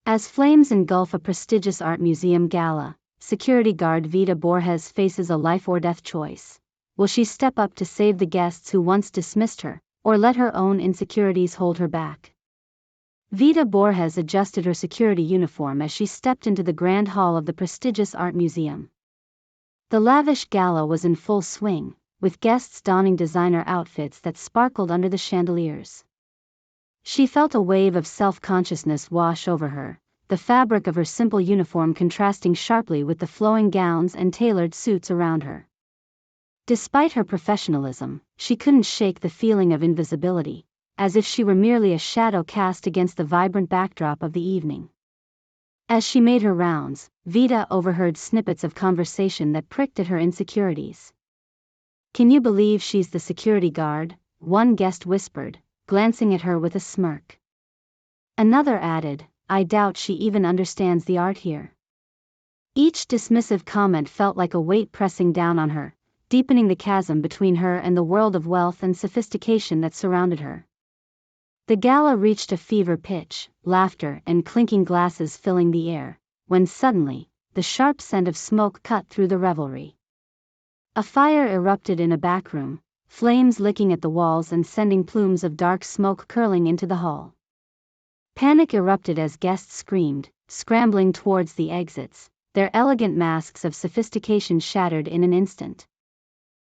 As flames engulf a prestigious art museum gala, security guard Vida Borges faces a life-or-death choice. Will she step up to save the guests who once dismissed her, or let her own insecurities hold her back? Vida Borges adjusted her security uniform as she stepped into the grand hall of the prestigious art museum. The lavish gala was in full swing, with guests donning designer outfits that sparkled under the chandeliers. She felt a wave of self-consciousness wash over her, the fabric of her simple uniform contrasting sharply with the flowing gowns and tailored suits around her. Despite her professionalism, she couldn't shake the feeling of invisibility, as if she were merely a shadow cast against the vibrant backdrop of the evening. As she made her rounds, Vida overheard snippets of conversation that pricked at her insecurities. "Can you believe she's the security guard?" one guest whispered, glancing at her with a smirk. Another added, "I doubt she even understands the art here." Each dismissive comment felt like a weight pressing down on her, deepening the chasm between her and the world of wealth and sophistication that surrounded her. The gala reached a fever pitch, laughter and clinking glasses filling the air, when suddenly, the sharp scent of smoke cut through the revelry. A fire erupted in a back room, flames licking at the walls and sending plumes of dark smoke curling into the hall. Panic erupted as guests screamed, scrambling towards the exits, their elegant masks of sophistication shattered in an instant.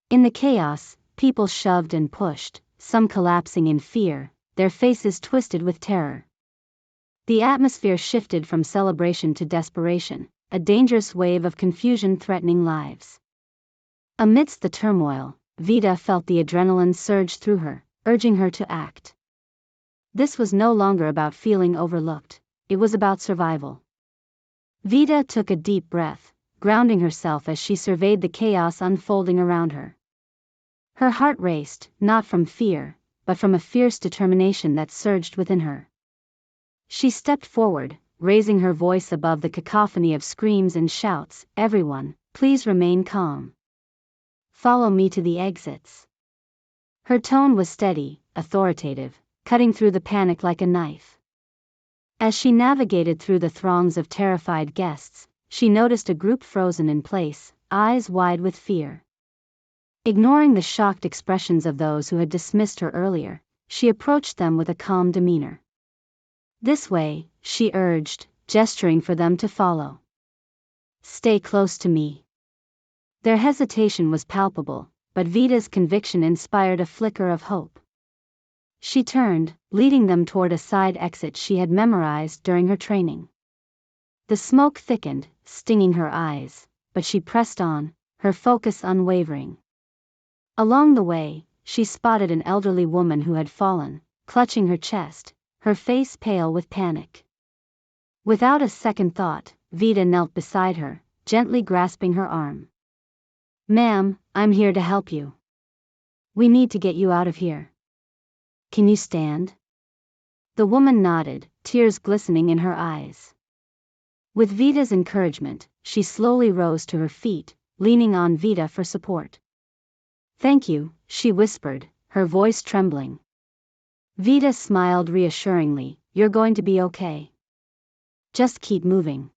In the chaos, people shoved and pushed, some collapsing in fear, their faces twisted with terror. The atmosphere shifted from celebration to desperation, a dangerous wave of confusion threatening lives. Amidst the turmoil, Vida felt the adrenaline surge through her, urging her to act. This was no longer about feeling overlooked, it was about survival. Vida took a deep breath, grounding herself as she surveyed the chaos unfolding around her. Her heart raced, not from fear, but from a fierce determination that surged within her. She stepped forward, raising her voice above the cacophony of screams and shouts, "Everyone, please remain calm. Follow me to the exits." Her tone was steady, authoritative, cutting through the panic like a knife. As she navigated through the throngs of terrified guests, she noticed a group frozen in place, eyes wide with fear. Ignoring the shocked expressions of those who had dismissed her earlier, she approached them with a calm demeanor. "This way," she urged, gesturing for them to follow. "Stay close to me." Their hesitation was palpable, but Vida's conviction inspired a flicker of hope. She turned, leading them toward a side exit she had memorized during her training. The smoke thickened, stinging her eyes, but she pressed on, her focus unwavering. Along the way, she spotted an elderly woman who had fallen, clutching her chest, her face pale with panic. Without a second thought, Vida knelt beside her, gently grasping her arm. "Ma'am, I'm here to help you. We need to get you out of here. Can you stand?" The woman nodded, tears glistening in her eyes. With Vida's encouragement, she slowly rose to her feet, leaning on Vida for support. "Thank you," she whispered, her voice trembling. Vida smiled reassuringly, "You're going to be okay. Just keep moving."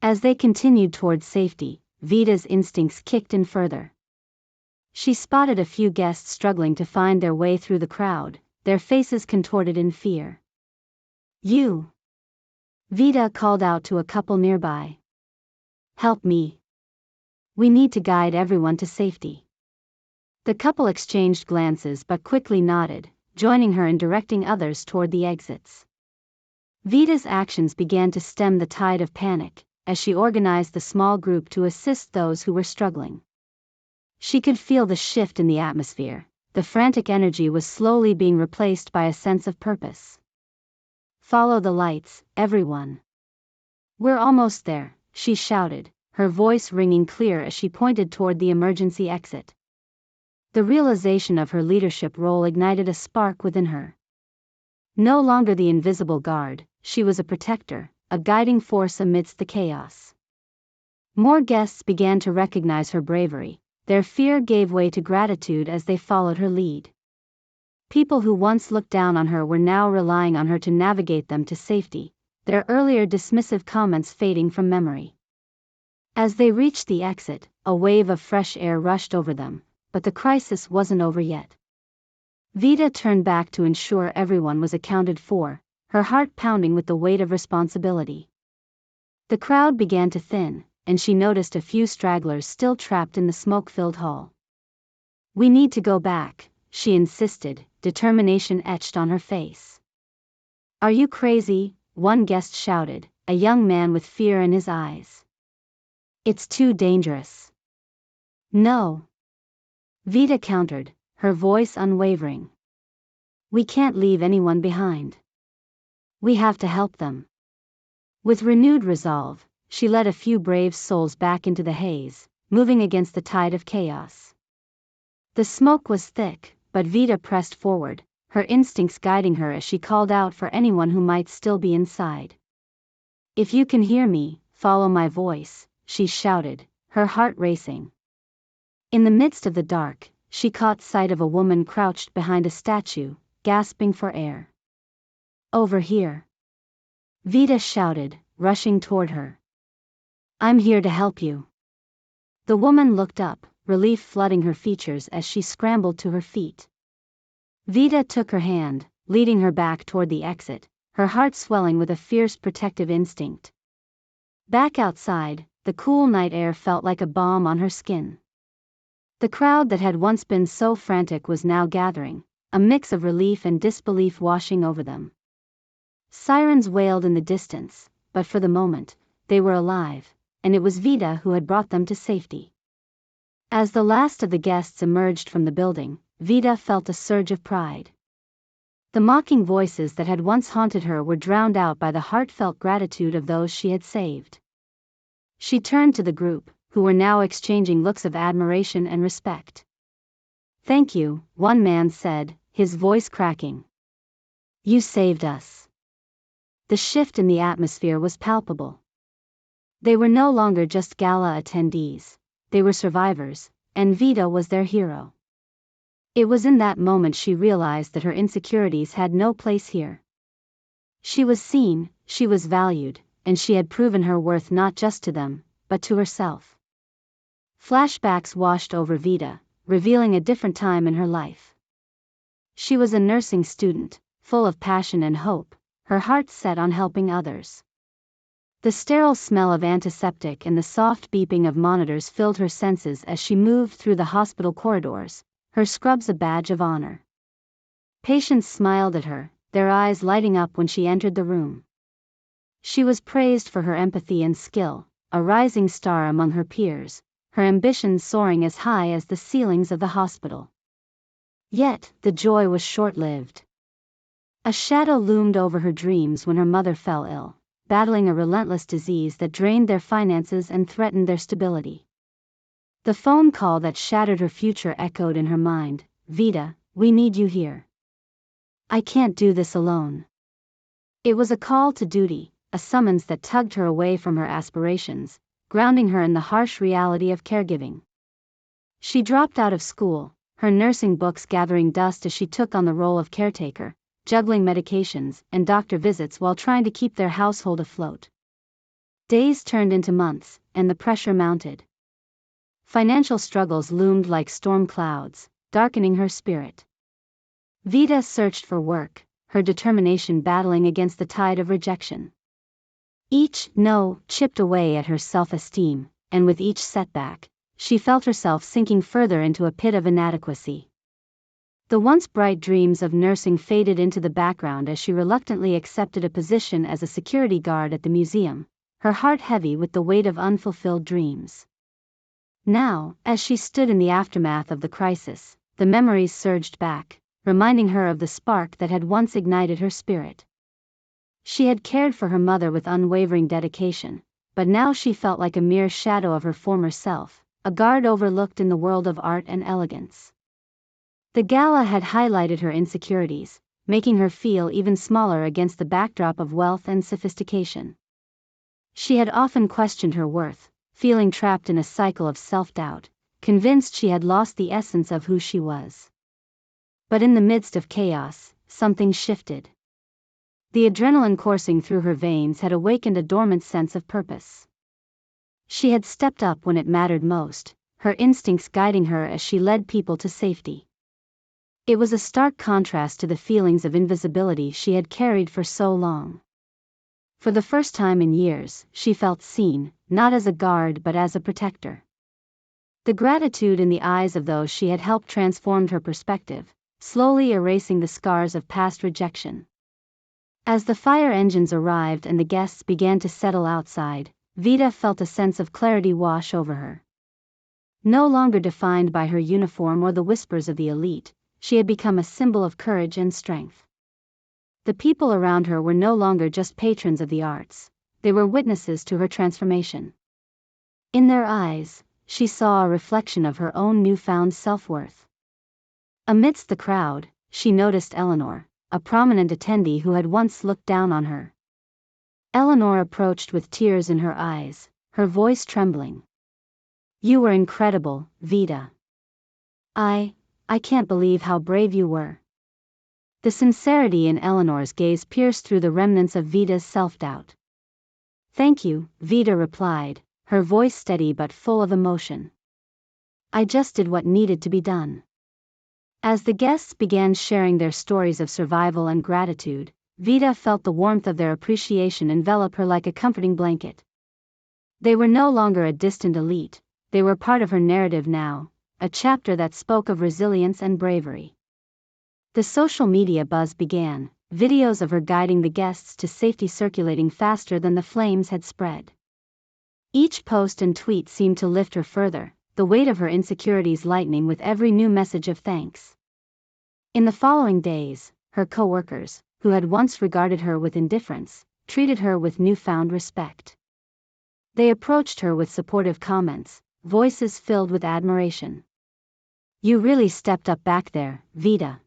As they continued toward safety, Vida's instincts kicked in further. She spotted a few guests struggling to find their way through the crowd, their faces contorted in fear. "You!" Vida called out to a couple nearby. "Help me. We need to guide everyone to safety." The couple exchanged glances but quickly nodded, joining her in directing others toward the exits. Vida's actions began to stem the tide of panic, as she organized the small group to assist those who were struggling. She could feel the shift in the atmosphere, the frantic energy was slowly being replaced by a sense of purpose. "Follow the lights, everyone. We're almost there," she shouted, her voice ringing clear as she pointed toward the emergency exit. The realization of her leadership role ignited a spark within her. No longer the invisible guard, she was a protector, a guiding force amidst the chaos. More guests began to recognize her bravery, their fear gave way to gratitude as they followed her lead. People who once looked down on her were now relying on her to navigate them to safety, their earlier dismissive comments fading from memory. As they reached the exit, a wave of fresh air rushed over them, but the crisis wasn't over yet. Vida turned back to ensure everyone was accounted for, her heart pounding with the weight of responsibility. The crowd began to thin, and she noticed a few stragglers still trapped in the smoke-filled hall. "We need to go back," she insisted, determination etched on her face. "Are you crazy?" one guest shouted, a young man with fear in his eyes. "It's too dangerous." "No," Vida countered, her voice unwavering. "We can't leave anyone behind. We have to help them." With renewed resolve, she led a few brave souls back into the haze, moving against the tide of chaos. The smoke was thick, but Vida pressed forward, her instincts guiding her as she called out for anyone who might still be inside. "If you can hear me, follow my voice," she shouted, her heart racing. In the midst of the dark, she caught sight of a woman crouched behind a statue, gasping for air. "Over here!" Vida shouted, rushing toward her. "I'm here to help you." The woman looked up, relief flooding her features as she scrambled to her feet. Vida took her hand, leading her back toward the exit, her heart swelling with a fierce protective instinct. Back outside, the cool night air felt like a balm on her skin. The crowd that had once been so frantic was now gathering, a mix of relief and disbelief washing over them. Sirens wailed in the distance, but for the moment, they were alive, and it was Vida who had brought them to safety. As the last of the guests emerged from the building, Vida felt a surge of pride. The mocking voices that had once haunted her were drowned out by the heartfelt gratitude of those she had saved. She turned to the group, who were now exchanging looks of admiration and respect. "Thank you," one man said, his voice cracking. "You saved us." The shift in the atmosphere was palpable. They were no longer just gala attendees, they were survivors, and Vida was their hero. It was in that moment she realized that her insecurities had no place here. She was seen, she was valued, and she had proven her worth not just to them, but to herself. Flashbacks washed over Vida, revealing a different time in her life. She was a nursing student, full of passion and hope, her heart set on helping others. The sterile smell of antiseptic and the soft beeping of monitors filled her senses as she moved through the hospital corridors, her scrubs a badge of honor. Patients smiled at her, their eyes lighting up when she entered the room. She was praised for her empathy and skill, a rising star among her peers, her ambitions soaring as high as the ceilings of the hospital. Yet, the joy was short-lived. A shadow loomed over her dreams when her mother fell ill, battling a relentless disease that drained their finances and threatened their stability. The phone call that shattered her future echoed in her mind, "Vida, we need you here. I can't do this alone." It was a call to duty, a summons that tugged her away from her aspirations, grounding her in the harsh reality of caregiving. She dropped out of school, her nursing books gathering dust as she took on the role of caretaker, juggling medications and doctor visits while trying to keep their household afloat. Days turned into months, and the pressure mounted. Financial struggles loomed like storm clouds, darkening her spirit. Vida searched for work, her determination battling against the tide of rejection. Each no chipped away at her self-esteem, and with each setback, she felt herself sinking further into a pit of inadequacy. The once bright dreams of nursing faded into the background as she reluctantly accepted a position as a security guard at the museum, her heart heavy with the weight of unfulfilled dreams. Now, as she stood in the aftermath of the crisis, the memories surged back, reminding her of the spark that had once ignited her spirit. She had cared for her mother with unwavering dedication, but now she felt like a mere shadow of her former self, a guard overlooked in the world of art and elegance. The gala had highlighted her insecurities, making her feel even smaller against the backdrop of wealth and sophistication. She had often questioned her worth, feeling trapped in a cycle of self-doubt, convinced she had lost the essence of who she was. But in the midst of chaos, something shifted. The adrenaline coursing through her veins had awakened a dormant sense of purpose. She had stepped up when it mattered most, her instincts guiding her as she led people to safety. It was a stark contrast to the feelings of invisibility she had carried for so long. For the first time in years, she felt seen, not as a guard but as a protector. The gratitude in the eyes of those she had helped transformed her perspective, slowly erasing the scars of past rejection. As the fire engines arrived and the guests began to settle outside, Vida felt a sense of clarity wash over her. No longer defined by her uniform or the whispers of the elite, she had become a symbol of courage and strength. The people around her were no longer just patrons of the arts, they were witnesses to her transformation. In their eyes, she saw a reflection of her own newfound self-worth. Amidst the crowd, she noticed Eleanor, a prominent attendee who had once looked down on her. Eleanor approached with tears in her eyes, her voice trembling. "You were incredible, Vida. I can't believe how brave you were." The sincerity in Eleanor's gaze pierced through the remnants of Vida's self-doubt. "Thank you," Vida replied, her voice steady but full of emotion. "I just did what needed to be done." As the guests began sharing their stories of survival and gratitude, Vida felt the warmth of their appreciation envelop her like a comforting blanket. They were no longer a distant elite, they were part of her narrative now, a chapter that spoke of resilience and bravery. The social media buzz began, videos of her guiding the guests to safety circulating faster than the flames had spread. Each post and tweet seemed to lift her further, the weight of her insecurities lightening with every new message of thanks. In the following days, her co-workers, who had once regarded her with indifference, treated her with newfound respect. They approached her with supportive comments, voices filled with admiration. "You really stepped up back there, Vida.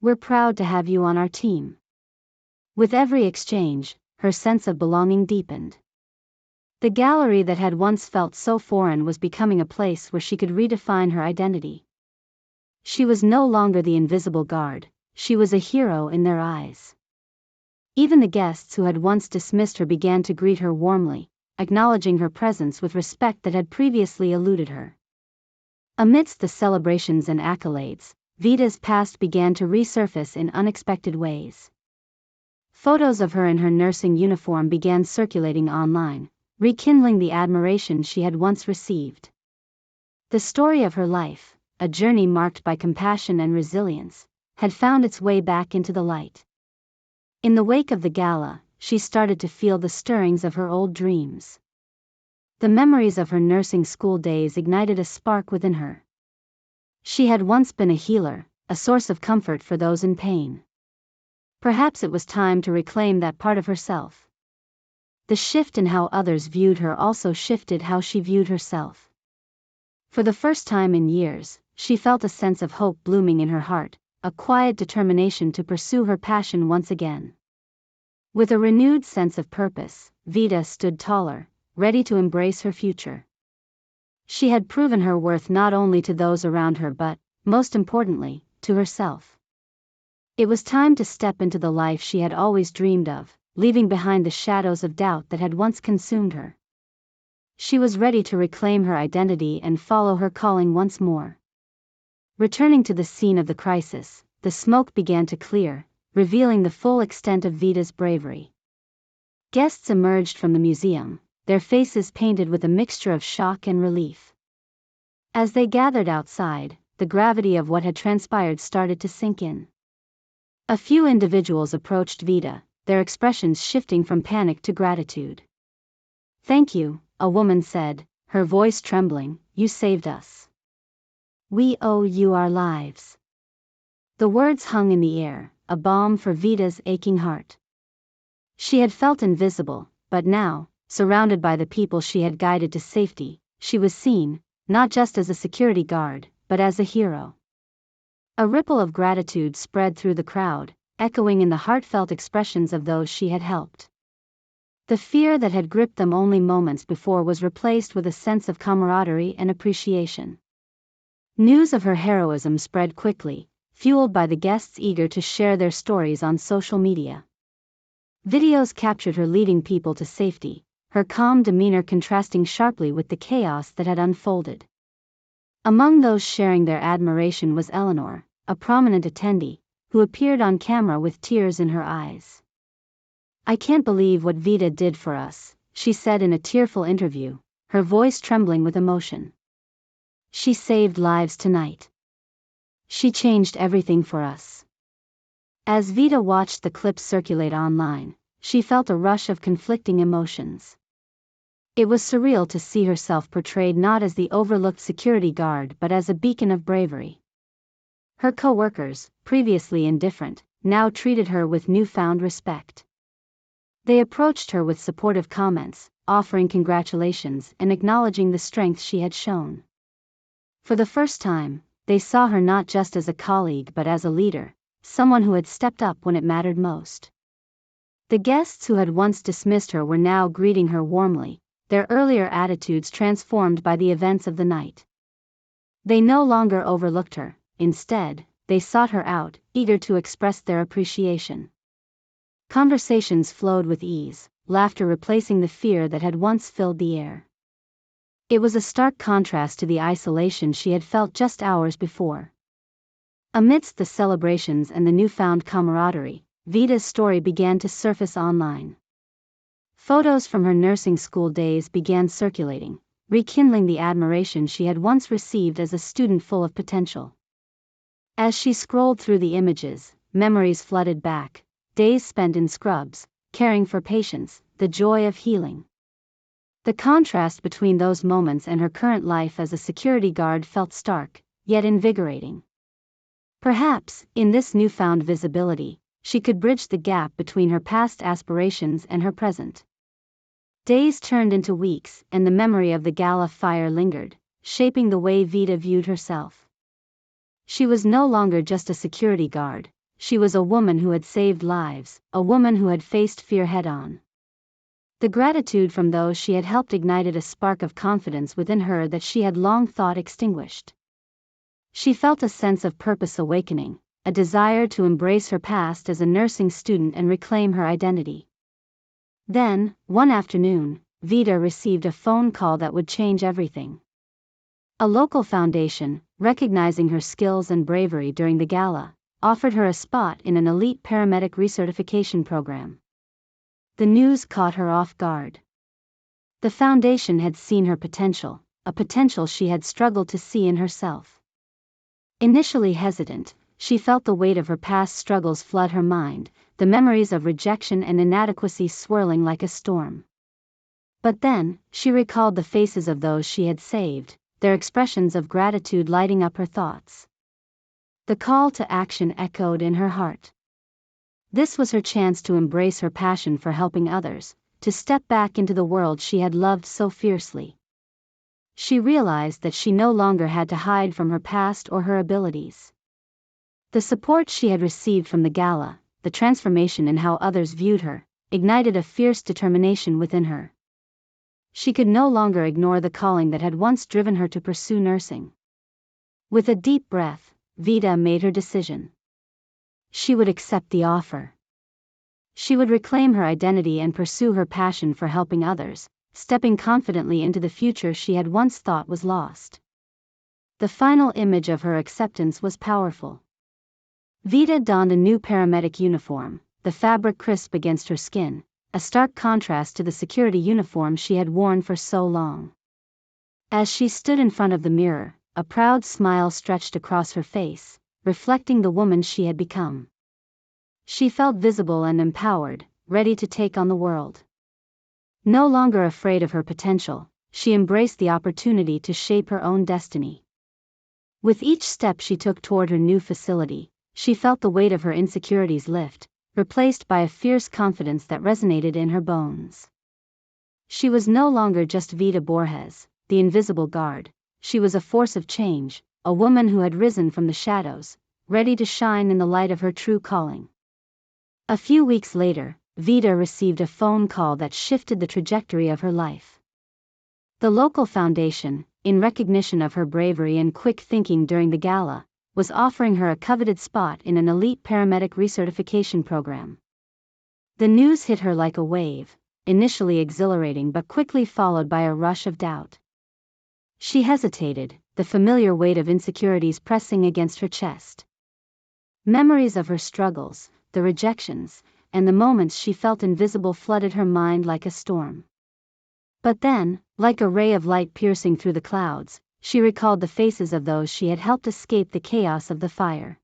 We're proud to have you on our team." With every exchange, her sense of belonging deepened. The gallery that had once felt so foreign was becoming a place where she could redefine her identity. She was no longer the invisible guard, she was a hero in their eyes. Even the guests who had once dismissed her began to greet her warmly, acknowledging her presence with respect that had previously eluded her. Amidst the celebrations and accolades, Vida's past began to resurface in unexpected ways. Photos of her in her nursing uniform began circulating online, rekindling the admiration she had once received. The story of her life, a journey marked by compassion and resilience, had found its way back into the light. In the wake of the gala, she started to feel the stirrings of her old dreams. The memories of her nursing school days ignited a spark within her. She had once been a healer, a source of comfort for those in pain. Perhaps it was time to reclaim that part of herself. The shift in how others viewed her also shifted how she viewed herself. For the first time in years, she felt a sense of hope blooming in her heart, a quiet determination to pursue her passion once again. With a renewed sense of purpose, Vida stood taller, ready to embrace her future. She had proven her worth not only to those around her but, most importantly, to herself. It was time to step into the life she had always dreamed of, leaving behind the shadows of doubt that had once consumed her. She was ready to reclaim her identity and follow her calling once more. Returning to the scene of the crisis, the smoke began to clear, revealing the full extent of Vida's bravery. Guests emerged from the museum, their faces painted with a mixture of shock and relief. As they gathered outside, the gravity of what had transpired started to sink in. A few individuals approached Vida, their expressions shifting from panic to gratitude. "Thank you," a woman said, her voice trembling, "you saved us. We owe you our lives." The words hung in the air, a balm for Vida's aching heart. She had felt invisible, but now, surrounded by the people she had guided to safety, she was seen, not just as a security guard, but as a hero. A ripple of gratitude spread through the crowd, echoing in the heartfelt expressions of those she had helped. The fear that had gripped them only moments before was replaced with a sense of camaraderie and appreciation. News of her heroism spread quickly, fueled by the guests eager to share their stories on social media. Videos captured her leading people to safety, her calm demeanor contrasting sharply with the chaos that had unfolded. Among those sharing their admiration was Eleanor, a prominent attendee, who appeared on camera with tears in her eyes. "I can't believe what Vida did for us," she said in a tearful interview, her voice trembling with emotion. "She saved lives tonight. She changed everything for us." As Vida watched the clips circulate online, she felt a rush of conflicting emotions. It was surreal to see herself portrayed not as the overlooked security guard but as a beacon of bravery. Her co-workers, previously indifferent, now treated her with newfound respect. They approached her with supportive comments, offering congratulations and acknowledging the strength she had shown. For the first time, they saw her not just as a colleague but as a leader, someone who had stepped up when it mattered most. The guests who had once dismissed her were now greeting her warmly, their earlier attitudes transformed by the events of the night. They no longer overlooked her, instead, they sought her out, eager to express their appreciation. Conversations flowed with ease, laughter replacing the fear that had once filled the air. It was a stark contrast to the isolation she had felt just hours before. Amidst the celebrations and the newfound camaraderie, Vida's story began to surface online. Photos from her nursing school days began circulating, rekindling the admiration she had once received as a student full of potential. As she scrolled through the images, memories flooded back, days spent in scrubs, caring for patients, the joy of healing. The contrast between those moments and her current life as a security guard felt stark, yet invigorating. Perhaps, in this newfound visibility, she could bridge the gap between her past aspirations and her present. Days turned into weeks, and the memory of the Gala fire lingered, shaping the way Vida viewed herself. She was no longer just a security guard, she was a woman who had saved lives, a woman who had faced fear head-on. The gratitude from those she had helped ignited a spark of confidence within her that she had long thought extinguished. She felt a sense of purpose awakening, a desire to embrace her past as a nursing student and reclaim her identity. Then, one afternoon, Vida received a phone call that would change everything. A local foundation, recognizing her skills and bravery during the gala, offered her a spot in an elite paramedic recertification program. The news caught her off guard. The foundation had seen her potential, a potential she had struggled to see in herself. Initially hesitant, she felt the weight of her past struggles flood her mind, the memories of rejection and inadequacy swirling like a storm. But then, she recalled the faces of those she had saved, their expressions of gratitude lighting up her thoughts. The call to action echoed in her heart. This was her chance to embrace her passion for helping others, to step back into the world she had loved so fiercely. She realized that she no longer had to hide from her past or her abilities. The support she had received from the gala, the transformation in how others viewed her, ignited a fierce determination within her. She could no longer ignore the calling that had once driven her to pursue nursing. With a deep breath, Vida made her decision. She would accept the offer. She would reclaim her identity and pursue her passion for helping others, stepping confidently into the future she had once thought was lost. The final image of her acceptance was powerful. Vida donned a new paramedic uniform, the fabric crisp against her skin, a stark contrast to the security uniform she had worn for so long. As she stood in front of the mirror, a proud smile stretched across her face, reflecting the woman she had become. She felt visible and empowered, ready to take on the world. No longer afraid of her potential, she embraced the opportunity to shape her own destiny. With each step she took toward her new facility, she felt the weight of her insecurities lift, replaced by a fierce confidence that resonated in her bones. She was no longer just Vida Borges, the invisible guard, she was a force of change, a woman who had risen from the shadows, ready to shine in the light of her true calling. A few weeks later, Vida received a phone call that shifted the trajectory of her life. The local foundation, in recognition of her bravery and quick thinking during the gala, was offering her a coveted spot in an elite paramedic recertification program. The news hit her like a wave, initially exhilarating but quickly followed by a rush of doubt. She hesitated, the familiar weight of insecurities pressing against her chest. Memories of her struggles, the rejections, and the moments she felt invisible flooded her mind like a storm. But then, like a ray of light piercing through the clouds, she recalled the faces of those she had helped escape the chaos of the fire.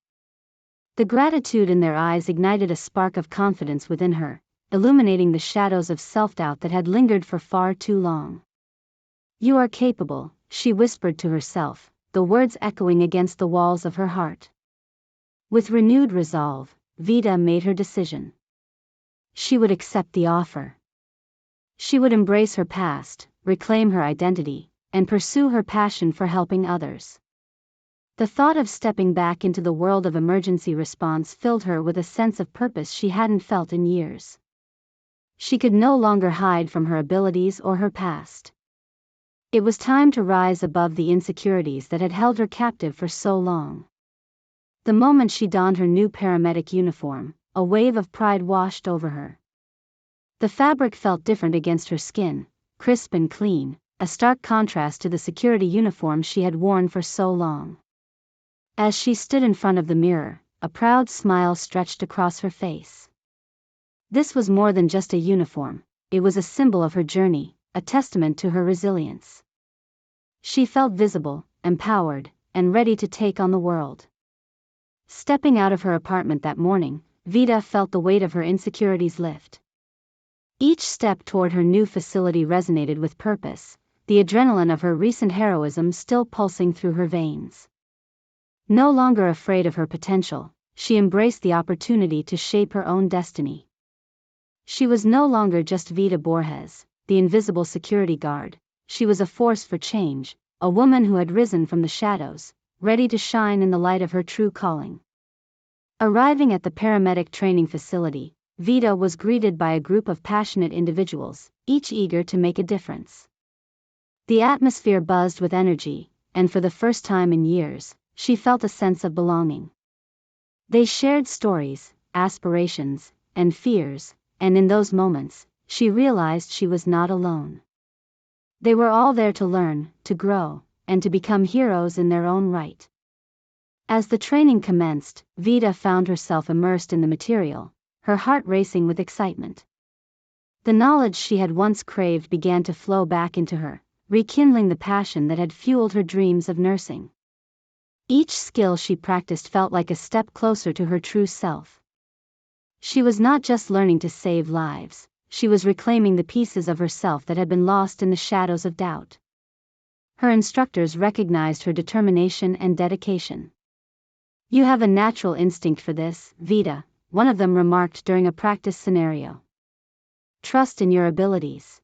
The gratitude in their eyes ignited a spark of confidence within her, illuminating the shadows of self-doubt that had lingered for far too long. "You are capable," she whispered to herself, the words echoing against the walls of her heart. With renewed resolve, Vida made her decision. She would accept the offer. She would embrace her past, reclaim her identity, and pursue her passion for helping others. The thought of stepping back into the world of emergency response filled her with a sense of purpose she hadn't felt in years. She could no longer hide from her abilities or her past. It was time to rise above the insecurities that had held her captive for so long. The moment she donned her new paramedic uniform, a wave of pride washed over her. The fabric felt different against her skin, crisp and clean, a stark contrast to the security uniform she had worn for so long. As she stood in front of the mirror, a proud smile stretched across her face. This was more than just a uniform, it was a symbol of her journey, a testament to her resilience. She felt visible, empowered, and ready to take on the world. Stepping out of her apartment that morning, Vida felt the weight of her insecurities lift. Each step toward her new facility resonated with purpose, the adrenaline of her recent heroism still pulsing through her veins. No longer afraid of her potential, she embraced the opportunity to shape her own destiny. She was no longer just Vida Borges, the invisible security guard, she was a force for change, a woman who had risen from the shadows, ready to shine in the light of her true calling. Arriving at the paramedic training facility, Vida was greeted by a group of passionate individuals, each eager to make a difference. The atmosphere buzzed with energy, and for the first time in years, she felt a sense of belonging. They shared stories, aspirations, and fears, and in those moments, she realized she was not alone. They were all there to learn, to grow, and to become heroes in their own right. As the training commenced, Vida found herself immersed in the material, her heart racing with excitement. The knowledge she had once craved began to flow back into her, rekindling the passion that had fueled her dreams of nursing. Each skill she practiced felt like a step closer to her true self. She was not just learning to save lives, she was reclaiming the pieces of herself that had been lost in the shadows of doubt. Her instructors recognized her determination and dedication. "You have a natural instinct for this, Vida," one of them remarked during a practice scenario. "Trust in your abilities."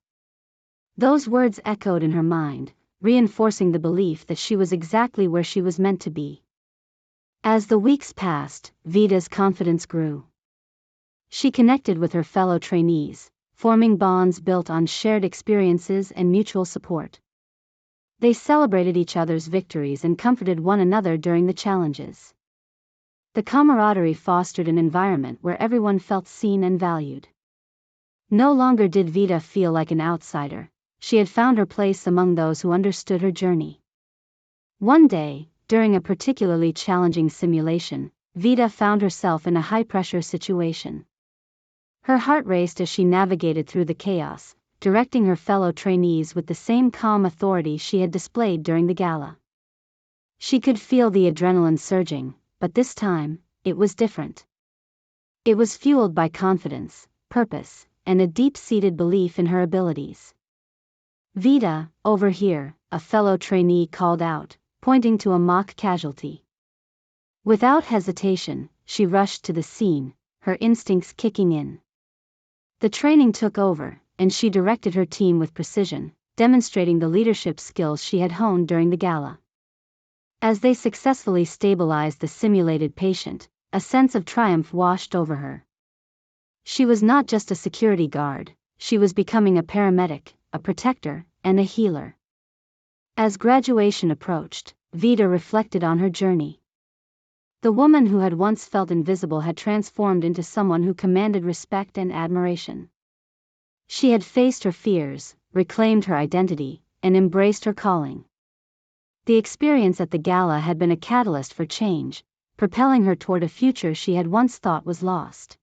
Those words echoed in her mind, reinforcing the belief that she was exactly where she was meant to be. As the weeks passed, Vida's confidence grew. She connected with her fellow trainees, forming bonds built on shared experiences and mutual support. They celebrated each other's victories and comforted one another during the challenges. The camaraderie fostered an environment where everyone felt seen and valued. No longer did Vida feel like an outsider, she had found her place among those who understood her journey. One day, during a particularly challenging simulation, Vida found herself in a high-pressure situation. Her heart raced as she navigated through the chaos, directing her fellow trainees with the same calm authority she had displayed during the gala. She could feel the adrenaline surging, but this time, it was different. It was fueled by confidence, purpose, and a deep-seated belief in her abilities. "Vida, over here," a fellow trainee called out, pointing to a mock casualty. Without hesitation, she rushed to the scene, her instincts kicking in. The training took over, and she directed her team with precision, demonstrating the leadership skills she had honed during the gala. As they successfully stabilized the simulated patient, a sense of triumph washed over her. She was not just a security guard, she was becoming a paramedic, a protector, and a healer. As graduation approached, Vida reflected on her journey. The woman who had once felt invisible had transformed into someone who commanded respect and admiration. She had faced her fears, reclaimed her identity, and embraced her calling. The experience at the gala had been a catalyst for change, propelling her toward a future she had once thought was lost.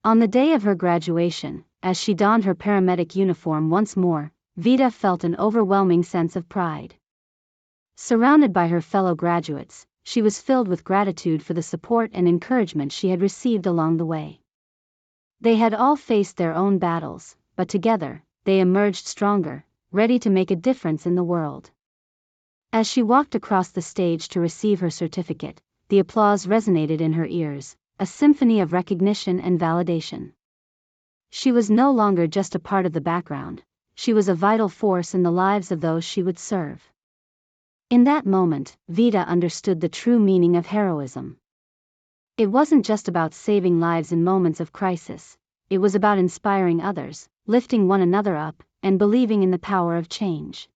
On the day of her graduation, as she donned her paramedic uniform once more, Vida felt an overwhelming sense of pride. Surrounded by her fellow graduates, she was filled with gratitude for the support and encouragement she had received along the way. They had all faced their own battles, but together, they emerged stronger, ready to make a difference in the world. As she walked across the stage to receive her certificate, the applause resonated in her ears, a symphony of recognition and validation. She was no longer just a part of the background, she was a vital force in the lives of those she would serve. In that moment, Vida understood the true meaning of heroism. It wasn't just about saving lives in moments of crisis, it was about inspiring others, lifting one another up, and believing in the power of change.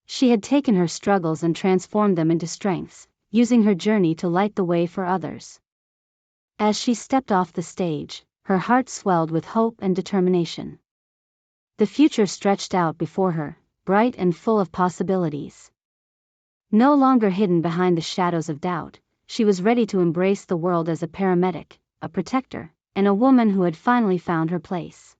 She had taken her struggles and transformed them into strengths, using her journey to light the way for others. As she stepped off the stage, her heart swelled with hope and determination. The future stretched out before her, bright and full of possibilities. No longer hidden behind the shadows of doubt, she was ready to embrace the world as a paramedic, a protector, and a woman who had finally found her place.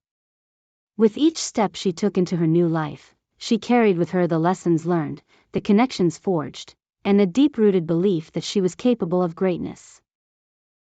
With each step she took into her new life, she carried with her the lessons learned, the connections forged, and the deep-rooted belief that she was capable of greatness.